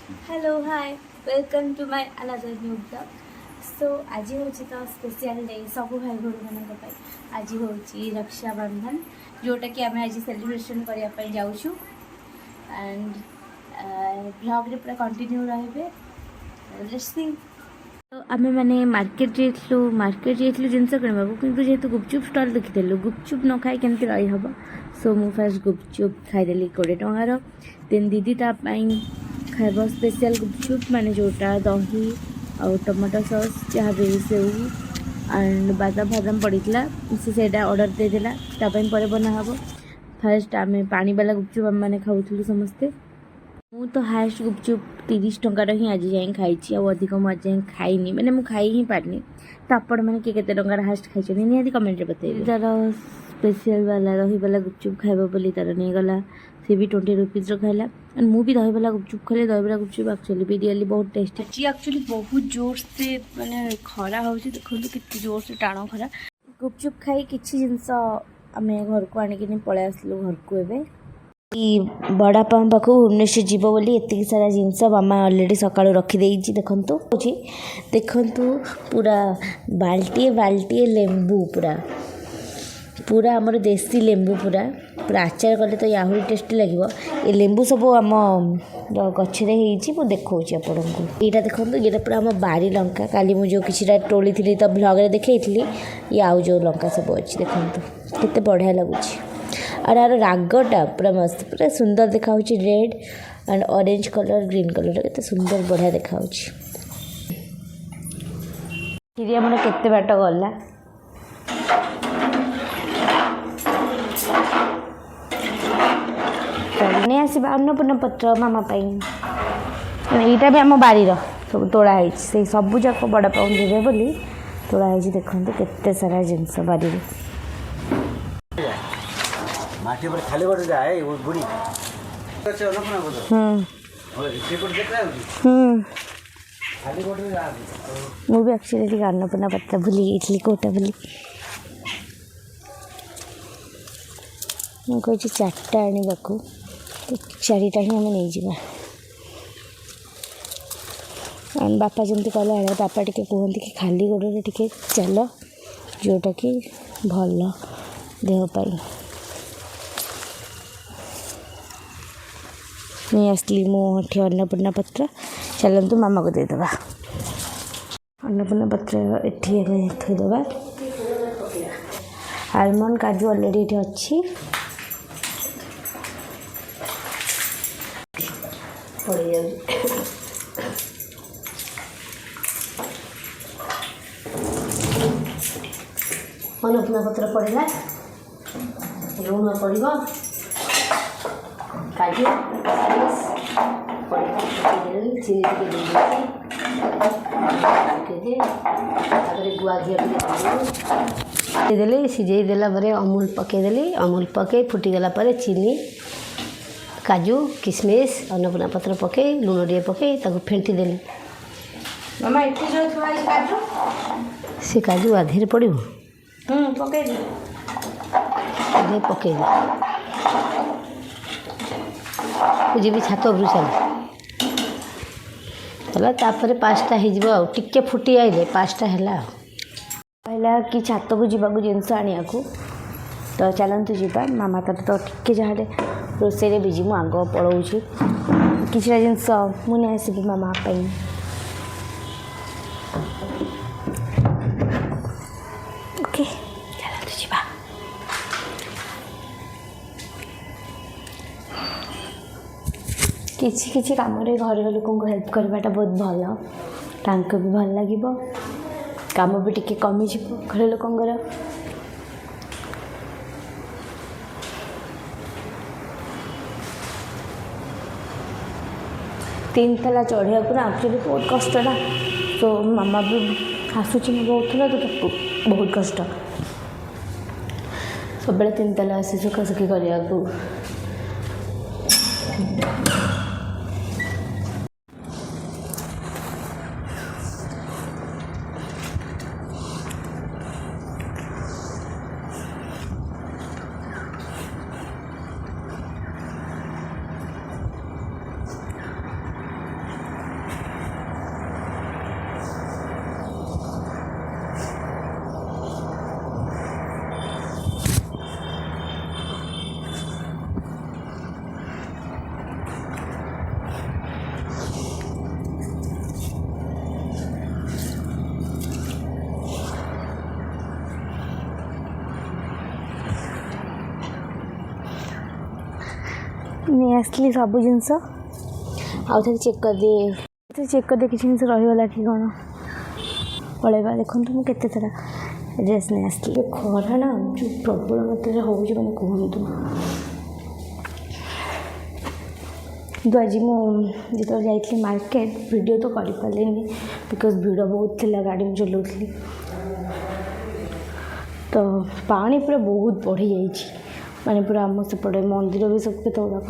Hello hi welcome to my another new blog. So आज हूँ तो स्पेशल डे सब भाई भौणी मान आज हूँ रक्षाबंधन जोटा कि आम आज सेलिब्रेशन करने जाऊँ एंड ब्लॉग रे पूरा कंटिन्यू रहे। Let's see. तो आम मैंने मार्केट जाइलु जिनस किणवा किंतु जेहेतु गुपचुप स्टल देखीलु गुपचुप न खाई केमती रही हम। सो मु फास्ट गुपचुप खाईदेली 20 टंकार। देन दीदी तापाई खाइब स्पेशल गुपचुप माने जोटा दही आ टमाटो सॉस जहाँ भी सेऊ एंड बादाम फादाम पड़ीला से ऑर्डर देदेला तापाई पर बना हम। फास्ट आम पानी वाला गुपचुप आम मैंने खाऊलु समस्ते। मु तो हाएस्ट गुपचुप 30 टंकार ही आज जाए खाई अधिक मुझे जाए खाईनी मैंने मुझे खाई ही पारनी। तो आपण मैंने किए टंकार हाएस्ट खाई निहाती कमेंट बताइए। तार स्पेशल वाला दही वाला गुपचुप खाइब बोली तार नहीं गला सी भी 20 रुपीज खाइला एंड मु भी दही वाला गुपचुप खाली दही वाला गुपचुप एक्चुअली भी रियली बहुत टेस्टी। जी एक्चुअली बहुत जोर से मैंने खरा हो देखो कि जोर से टाण खरा। गुपचुप खाई किसी जिनस आम घर को आणिक पलि आसलु घर को एवं बड़ापा पाखक भुवनेश्वर जीव बोली एति सारा जिनस मामा अलरेडी सका रखीदे देखु देखु पूरा बाल्टीए बाल्टीए लेंबू पूरा पूरा आमर देसी लेंबू पूरा पूरा आचार कले तो आहरी टेस्टी लगे। ये लेंबू सब आम गचरे देखा आपन को यहाँ देखो ये पूरा आम बारी लंका काली मुझे किसी तोली थी तो ब्लॉग रे देखी ये आउ जो लंका सब अच्छी देखो केते बढ़िया लगुच। और यार रागटा पूरा मस्त पूरा सुंदर देखा red and orange colour green colour केते सुंदर बढ़िया देखा आमर केते बाट गला नहीं आसवा अन्नपूर्णा पत्र मामा यहाँ भी आम बारीर सब तोड़ाई से सबू जाक बड़ पाऊँ देवे बोली तोड़ाई देखो केते सारा जिनस बारी माटी पर खाली बड़ जाए वो बुढ़ी मुझे एक्चुअली अन्नपूर्णा पत्र भूली गई कोटा बोली मुझे 4टा आने तो 4टा ही आम नहीं जावा। बापा जमी कहला बापा टे कहते कि खाली गोड़े टे चल जोटा कि भल देहपाई नहीं आसली मुझे अन्नपूर्णा पत्र चलतु मामा को देदेवा अन्नपूर्णा पत्र ये थोदेवा। आलमंड काजू अलरेडी ये अच्छी अन्नपूर्णा पत्र पड़ेगा लुण पड़ो काजू चीनी गुआ घी देदेली सीझे देला अमूल पकईदेली अमूल पकई फुटीगला चीनी काजू किशमिश अन्नपूर्णा पत्र पकई लुण टे पकई फेंटी देली मामा काजू से काजू आधे पड़ो पकई पकई जी छात उपरू चल तापर 5टा हो टिके फुटी आइले 5टा है कहला कि छात को जावाक जिनस आने को तो चलतु जा मामा तो टिके जहाँ रोसे बिजी मु आग पलाऊँ कि जिनस मुझे आसबि मामा ओके चलतु जा। किसी किसी कम घर लोक हेल्प करवाटा बहुत भल तांको भी भल लगे काम भी टिके कमी घर लोकंर। तीन तला चढ़िया ना एक्चुअली बहुत कष्ट ना तो मामा भी आसूची मैं बहुत तो बहुत कष्ट सब 3 तला आसी सुखासुखी करने को आसली सब जिनस आउ थे चेक कर दिए चेक कर दिए किसी जिन रहीगला कि कौन पलैबा देखो मुझे केते सारा ड्रेस नहीं आसली खरा ना जो प्रबल मात्रा हो मैंने कहतु तो आज मुझे जाइए मार्केट वीडियो तो कर पारे बिकज भिड़ बहुत थी गाड़ी में चलाऊली तो पानी पूरा बहुत बढ़ी जाइए माने पूरा आम सेपटे मंदिर भी सब केत गुड़ाक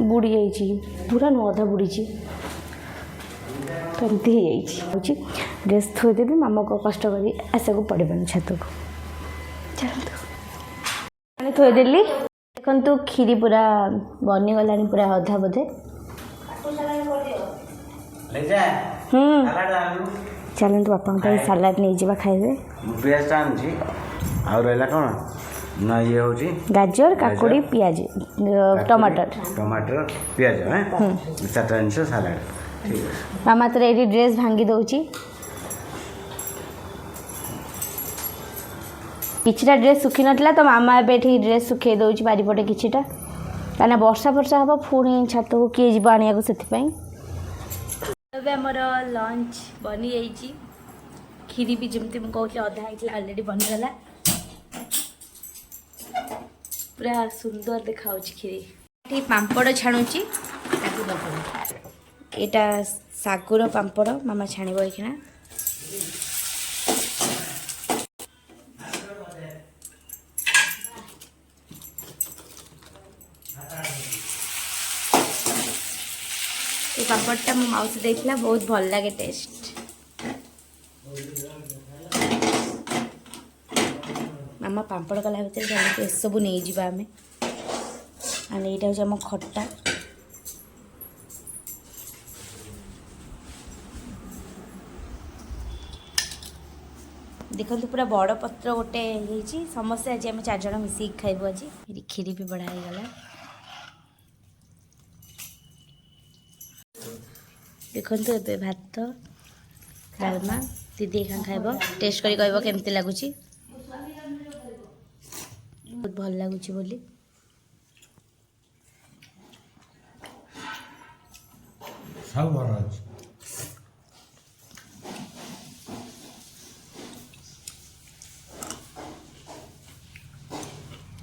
बुड़ी जाइए पूरा अधा बुड़ी तो एमती हो ड्रेस थोदेवी मामा को कष्ट कर आसा को पड़े छत को चलते थोदेली देखु खीरी पूरा बनीगला पूरा अधा बोधे चलते बापा सालाड नहीं जावा खाइबे ना ये हूँ गाजर काकुड़ी पियाज टमाटर पियाज चार्टा जिन सालाड मामा तो ये ड्रेस भांगी दौची किछिटा ड्रेस सुखी नथिला तो मामा एबे ड्रेस सुखे दौची बारीपटे किछिटा काना वर्षा वर्षा हम पुणी छात को किए जीव आनिया से आमर लंच बनी जाइए खीरी भी जमती मुझे कहती अधा होता अलरेडी बनीगला पूरा सुंदर देखा खीरी पापड़ छाणुची यहाँ सागुर पापड़ मामा छाणब ये पापड़टा मो माउसी देखला बहुत भल लगे टेस्ट मामा पापड़ कला भर सब नहीं जावा आम यहाँ हूँ आम खट्टा देखो पूरा बड़ पत्र गोटे समस्या आज आम 4 जन मिसिक खाइबू आज खीरी भी बढ़ा गला देखो ए भात डालमा दीदी खान खाइब टेस्ट करी कहब केमती लगुच बहुत भल लगुच बोली सब भल अछि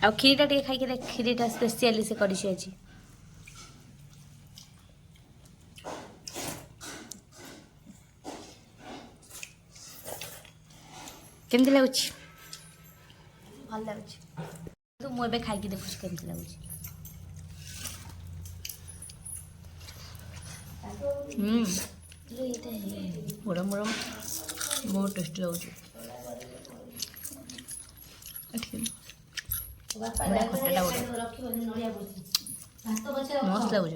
आ खीरीटा टे खाई देख खीरीटा स्पेशली से करी आज केमती लगुच भल लगुच तो मुझे खाई देखुच केमती लगुच मुरम मुरम बहुत टेस्टी लगुच बड़ा खट्टा मस्त लगुच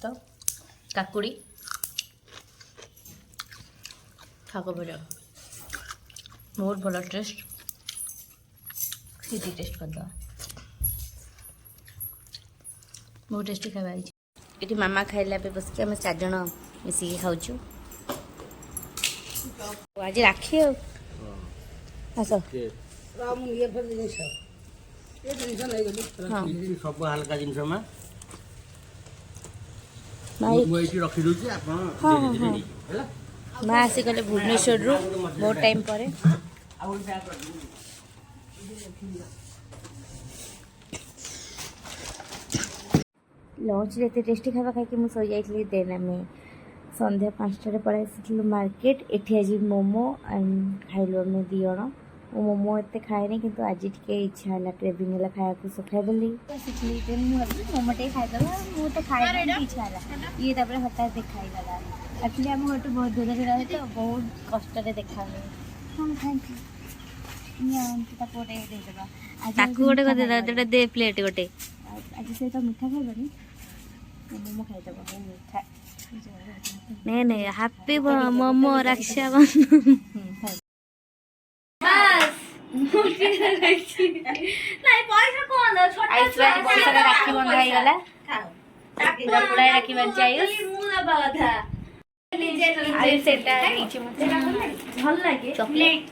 तो काकुड़ी खाक भजा बहुत भल टेस्ट सीधी टेस्ट करदे बहुत टेस्टी खावा ये मामा खाइला पे बस आम 4 जन मिसिकी खाऊँ आज राखी आस सब हल्का जिन माँ आसी गले भुवनेश्वर रु बहुत टाइम पर लंच रे टेस्टी खावा खाई मुझे जाइए देन आम संध्या 5टार पलि मार्केट एटी आज मोमो एंड खाइलु आम 2 जन मोमो एत खाए कि आज टे इच्छा है क्रेविंग है खाया सो खाइदेली मोमो टे खाईदे मुझे खाए इच्छा है ये हठात देखाईगला एक्चुअली आम घर बहुत दूर रहे तो बहुत कष्ट देखा हुए हाँ थैंक यू गोटे दे प्लेट गोटे आज से तो मीठा खाइबनी मोमो खाईदेव मीठा नहीं नहीं हैप्पी मोमो रक्षाबंधन राखी बंधा राखी बंधा ଆରେ ସେଟା ହେଇଛି ମତେ ଭଲ ଲାଗେ ଚକଲେଟ୍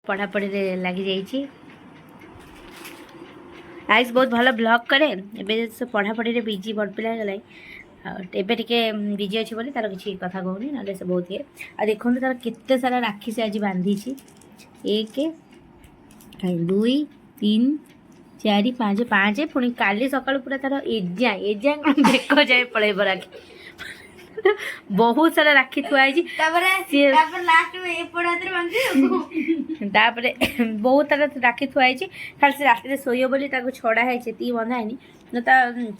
ପଢ଼ାପଢ଼ିରେ ଲାଗିଯାଇଛି। ଆୟୁଷ ବହୁତ ଭଲ ବ୍ଲଗ୍ କରେ। ଏବେ ସେ ପଢ଼ାପଢ଼ିରେ ବିଜି ବଡ଼ ପିଲା ହେଇଗଲାଣି। ଆଉ ଏବେ ଟିକେ ବିଜି ଅଛି ବୋଲି ତାର କିଛି କଥା କହୁନି, ନହେଲେ ସେ ବହୁତ ଇଏ। ଆଉ ଦେଖନ୍ତୁ ତାର କେତେ ସାରା ରାକ୍ଷୀ ସେ ଆଜି ବାନ୍ଧିଛି। 1 2 3 4 5 ପୁଣି କାଲି ସକାଳୁ ପୁରା ତାର ଏଯାଏଁ କ'ଣ ବେକ ଯାଏ ପଳେଇବ ରାକ୍ଷୀ। ବହୁତ ସାରା ରାକ୍ଷୀ ଥୁଆ ହେଇଛି। ତାପରେ ବହୁତ ସାରା ରାକ୍ଷୀ ଥୁଆ ହେଇଛି। ଖାଲି ସେ ରାତିରେ ଶୋଇବ ବୋଲି ତାକୁ ଛଡ଼ା ହେଇଛି, ଏତିକି ବନ୍ଧା ହେଇନି।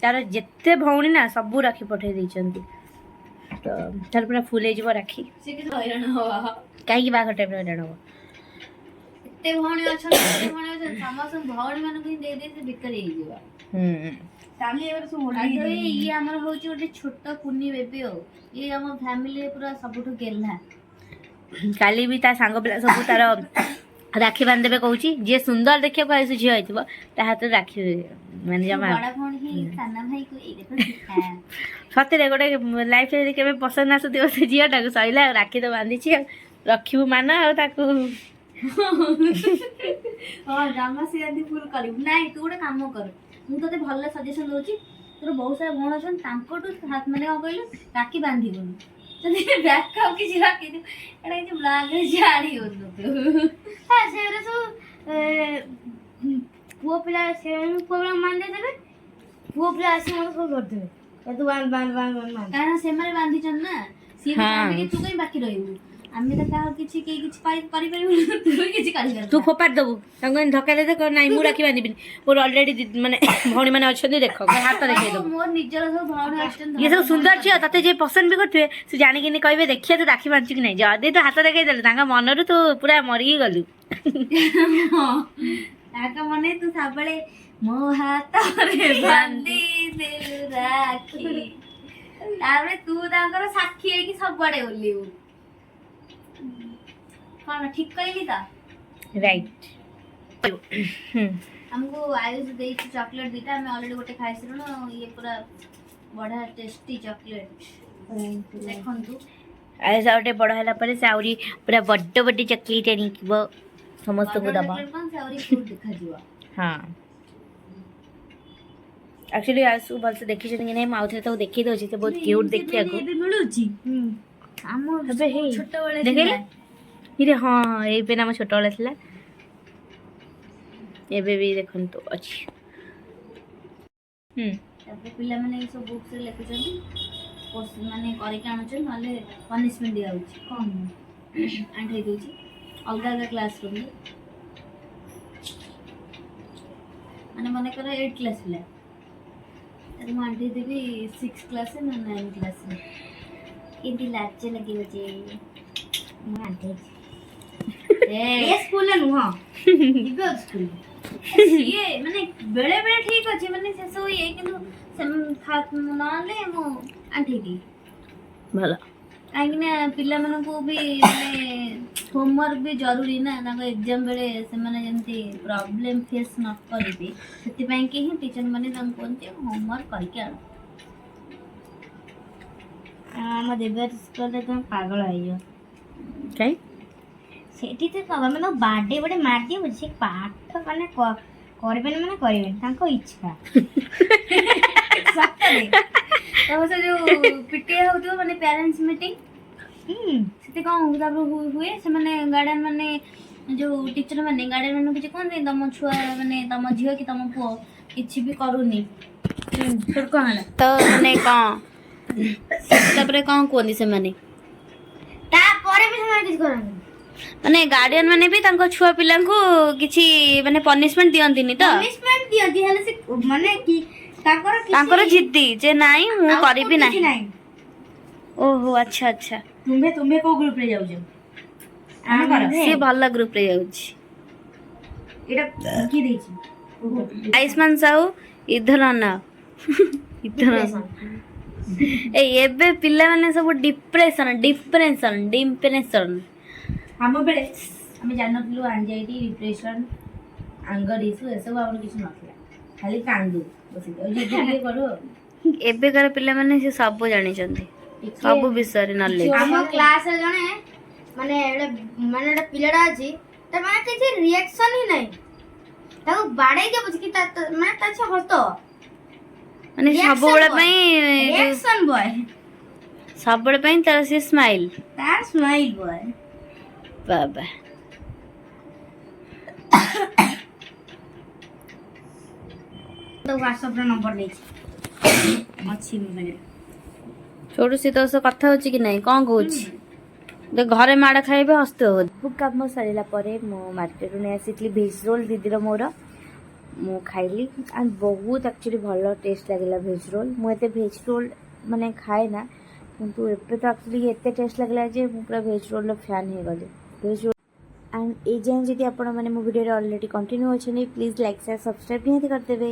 ତାର ଯେତେ ଭଉଣୀ ନା ସବୁ ରାକ୍ଷୀ ପଠେଇ ଦେଇଛନ୍ତି। ତ ତାର ପୁରା ଫୁଲ ହେଇଯିବ ରାକ୍ଷୀ। କାହିଁକି ବାହାଘର ଟାଇମ୍ରେ ହଇରାଣ ହବ? ଏତେ ଭଉଣୀ ଅଛନ୍ତି ସମସ୍ତଙ୍କୁ ଭଉଣୀ ମାନଙ୍କୁ ହିଁ ଦେଇ ସେ ବେକାରୀ ହେଇଯିବ। ଇଏ ଆମର ହଉଛି ଗୋଟେ ଛୋଟ କୁନି ବେବି। ଆଉ ଇଏ ଆମ ଫ୍ୟାମିଲି ପୁରା ସବୁଠୁ ଗେହ୍ଲା। କାଲି ବି ତା ସାଙ୍ଗ ପିଲା ସବୁ ତାର ରାକ୍ଷୀ ବାନ୍ଧିଦେବେ କହୁଛି। ଯିଏ ସୁନ୍ଦର ଦେଖିବାକୁ ଆୟୁଷ ଝିଅ ହେଇଥିବ ତା ହାତରେ ରାକ୍ଷୀ ମାନେ ଜମା ବଡ ଭଉଣୀ ହିଁ ସାନ ଭାଇକୁ ଏଇ ଦେଖ ସତରେ ଗୋଟେ ଲାଇଫରେ ଯଦି କେବେ ପସନ୍ଦ ଆସୁଥିବ ସେ ଝିଅଟାକୁ ସଇଲା ଆଉ ରାକ୍ଷୀ ତ ବାନ୍ଧିଛି ଆଉ ରଖିବୁ ମାନ ଆଉ ତାକୁ ଜମା ସିଆଦି ଫୁଲ କରିବୁ ନାଇଁ। ତୁ ଗୋଟେ କାମ କର, ମୁଁ ତତେ ଭଲ ସଜେସନ ଦଉଛି। ତୋର ବହୁତ ସାରା ଭଉଣୀ ଅଛନ୍ତି, ତାଙ୍କଠୁ ମାନେ କ'ଣ କହିଲୁ ରାକ୍ଷୀ ବାନ୍ଧିବୁନି। ଯଦି ବ୍ୟାକଅପ୍ କିଛି ରଖିଛୁ ଏଇଟା କିଛି ବ୍ଲାଗରେ ଜାଣିବୁନୁ ତୁ। ସେଗୁରା ସବୁ ପୁଅ ପିଲା ମାନି ଦେଇଦେବେ। ପୁଅ ପିଲା ଆସି ମୋତେ ସବୁ କରିଦେବେ ତୁ କାରଣ ସେମାନେ ବାନ୍ଧିଛନ୍ତି ନା। ସିଏ ବି ଚାହିଁବେ ତୁ କାହିଁ ବାକି ରହିବୁ। ଆମେ ତ କାହାକୁ କିଛି କେହି କିଛି କରିପାରିବୁନି, ତୁ କିଛି କରିପାରିବୁ। ତୁ ଫୋପାଡ଼ି ଦେବୁ ତାଙ୍କୁ ଧକ୍କା ଦେଇ ନାଇଁ ମୁଁ ରାକ୍ଷୀ ବାନ୍ଧିବିନି, ମୋର ଅଲରେଡି ମାନେ ଭଉଣୀ ମାନେ ଅଛନ୍ତି ଦେଖ ହାତ ଦେଖେଇ ଦେବୁ। ମୋର ନିଜର ସବୁ ଭଉଣୀ ଅଛନ୍ତି। ଇଏ ସବୁ ସୁନ୍ଦର ଝିଅ ତତେ ଯିଏ ପସନ୍ଦ ବି କରୁଥିବେ ସେ ଜାଣିକିନି କହିବେ ଦେଖିବା ତୁ ରାକ୍ଷୀ ବାନ୍ଧିଛୁ କି ନାହିଁ। ଯଦି ତୁ ହାତ ଦେଖେଇ ଦେଲୁ ତାଙ୍କ ମନରୁ ତୁ ପୁରା ମରିକି ଗଲୁ। ତାଙ୍କ ମନେ ତୁ ସବୁବେଳେ ମୋ ହାତରେ ବାନ୍ଧି ଦେଲୁ ରାକ୍ଷୀ, ତାପରେ ତୁ ତାଙ୍କର ସାକ୍ଷୀ ହେଇକି ସବୁଆଡେ ଓହ୍ଲେଇବୁ। କଣ ଠିକ କହିଲି ତ? ରାଇଟ୍। ଆମକୁ ଆୟୁଷ ଦେଇଛି ଚକଲେଟ ଦିଟା, ଆମେ ଅଲରେଡି ଗୋଟେ ଖାଇସାରିଲୁଣି। ଇଏ ପୁରା ବଢିଆ ଟେଷ୍ଟି ଚକଲେଟ ଦେଖନ୍ତୁ। ଆୟୁଷ ଆଉ ଟିକେ ବଡ଼ ହେଲା ପରେ ସେ ଆହୁରି ପୁରା ବଡ଼ ବଡ଼ ଚକଲେଟ୍ ଆଣିବ ସମସ୍ତଙ୍କୁ ଦବ। ହଁ ଆକ୍ଚୁଆଲି ଆୟୁଷ ଭଲସେ ଦେଖିଛନ୍ତି କି ନାହିଁ ମୁଁ ଆଉଥରେ ତାକୁ ଦେଖେଇ ଦେଉଛି। ସେ ବହୁତ କ୍ୟୁଟ୍ ଦେଖିବାକୁ ମିଳୁଛି। ଆମ ଛୋଟବେଳେ ଦେଖିଲେ ଇରେ ହଁ ଏଇ ପେନ୍ ଆମ ଛୋଟବେଳେ ଥିଲା, ଏବେ ବି ଦେଖନ୍ତୁ ଅଛି। ତାପରେ ପିଲାମାନେ ଏଇ ସବୁ ବୁକ୍ସରେ ଲେଖୁଛନ୍ତି, ମାନେ କରିକି ଆଣୁଛନ୍ତି, ନହେଲେ ପନିସମେଣ୍ଟ ଦିଆହେଉଛି। କ'ଣ ଆଣ୍ଠେଇ ଦେଉଛି ଅଲଗା ଅଲଗା କ୍ଲାସ୍ ରୁମ୍ରେ। ମାନେ ମନେକର 8 କ୍ଲାସ୍ ପିଲା, ତାକୁ ମୁଁ ଆଣ୍ଠେଇ ଦେବି 6 କ୍ଲାସ୍ରେ ନା 9 କ୍ଲାସ୍ରେ। କେମିତି ଲାଜ ଲାଗିବ ଯେ ମୁଁ ଆଣ୍ଠେଇଛି। ଏ ସ୍କୁଲରେ ନୁହଁ, ଯିବେ ସ୍କୁଲ। ସିଏ ମାନେ ବେଳେ ବେଳେ ଠିକ ଅଛି, ମାନେ ସେ ସବୁ ଇଏ, କିନ୍ତୁ ନହେଲେ ମୁଁ ଆଣ୍ଠେଇ ଦିଏ। ଭଲ, କାହିଁକି ନା ପିଲାମାନଙ୍କୁ ବି ମାନେ ହୋମୱାର୍କ ବି ଜରୁରୀ ନା। ତାଙ୍କ ଏକ୍ଜାମ ବେଳେ ସେମାନେ ଯେମିତି ପ୍ରୋବ୍ଲେମ ଫେସ୍ ନ କରିବେ, ସେଥିପାଇଁ କି ହିଁ ଟିଚର ମାନେ ତାଙ୍କୁ କୁହନ୍ତି ହୋମୱାର୍କ କରିକି ଆଣ। ଆମ ଦେବର ସ୍କୁଲରେ ତମେ ପାଗଳ ହେଇଯିବ। କାଇଁ ସେଠି ତ ଆମେ ତ ବାର୍ଥଡେ ଗୋଟେ ମାରିଦିଅ, ସେ ପାଠ ମାନେ କରିବେନି ମାନେ କରିବେନି, ତାଙ୍କ ଇଚ୍ଛା। ସତରେ ତମ ସେ ଯୋଉ ପିଟିଏ ହଉଥିବ ମାନେ ପ୍ୟାରେଣ୍ଟସ୍ ମିଟିଂ, ସେଠି କ'ଣ ତାପରେ ହୁଏ, ସେମାନେ ଗାର୍ଡିଆନ ମାନେ ଯୋଉ ଟିଚର ମାନେ ଗାର୍ଡିଆନ ମାନଙ୍କୁ କିଛି କୁହନ୍ତି ତମ ଛୁଆ ମାନେ ତମ ଝିଅ କି ତମ ପୁଅ କିଛି ବି କରୁନି କ'ଣ ହେଲା ତ ମାନେ କ'ଣ ତାପରେ କ'ଣ କୁହନ୍ତି ସେମାନେ? ତାପରେ ବି ସେମାନେ କିଛି କରନ୍ତି, ମାନେ ଗାର୍ଡିଆନ ମାନେ ବି ତାଙ୍କ ଛୁଆ ପିଲାଙ୍କୁ କିଛି ମାନେ ପନିଶମେଣ୍ଟ ଦିଅନ୍ତିନି ତ? ପନିଶମେଣ୍ଟ ଦିଅନ୍ତି, ହେଲେ ସେ ମାନେ କି ତାଙ୍କର ଜିଦ୍ଦି ଯେ ନାଇଁ ମୁଁ କରିବି ନାହିଁ। ଓହୋ ଆଚ୍ଛା ଆଚ୍ଛା। ତୁମେ କୋଉ ଗ୍ରୁପରେ ଯାଉଛ? ସେ ଭଲ ଗ୍ରୁପରେ ଯାଉଛି। ଏଇଟା କିଏ ଦେଇଛି? ଆୟୁଷ୍ମାନ ସାହୁ ଇଧରନା। ଏଇ ଏବେ ପିଲାମାନେ ସବୁ ଡିପ୍ରେସନ। ଆମ ବେଳେ ଆମେ ଜାଣିନଥିଲୁ ଆଞ୍ଜାଇଟି, ଡିପ୍ରେସନ, ଆଙ୍ଗର ଇସ୍ୟୁ ଏସବୁ ଆମର କିଛି ନଥିଲା। ଖାଲି କାନ୍ଦୁ ବସିକି ଆଉ ଜିଦି ଟିକେ କରୁ ଆଉ। ଏବେକାର ପିଲାମାନେ ସେ ସବୁ ଜାଣିଛନ୍ତି ସବୁ ବିଷୟରେ ନଲେଜ। ଆମ କ୍ଲାସରେ ଜଣେ ମାନେ ଗୋଟେ ପିଲାଟା ଅଛି ତା ମାନେ କିଛି ରିଆକ୍ସନ ହିଁ ନାହିଁ ତାକୁ ବାଡେଇ ଦିଅ ପଛେ କି ମାନେ ତା ସେ ହସ ମାନେ ସବୁବେଳେ ପାଇଁ ରିଆକ୍ସନ ବୟ ସବୁବେଳେ ପାଇଁ ତାର ସେ ସ୍ମାଇଲ ତାର ସ୍ମାଇଲ ବୟ ବାବା। ତ WhatsApp ର ନମ୍ବର ଦେଇଛି ଅଛି ମୋ ପାଖରେ। छोटू सी तो सह कथा होची कि नहीं कौन कहूँ घरे माड़ खाइबे हस्त हो। सब कम सरला मो मार्केट नहीं आसी भेज रोल दीदी मोर मु खाइली एंड बहुत एक्चुअली भल टेस्ट लगे भेज रोल मुझे भेज रोल माने खाए ना किंतु एबे तो एक्चुअली एते टेस्ट लगला जे मु पूरा भेज रोल फैन हो गली भेज रोल एंड ए जाए जदि आपण माने मो वीडियो ऑलरेडी कंटिन्यू अछि प्लीज लाइक शेयर सब्सक्राइब निहाती कर देबे।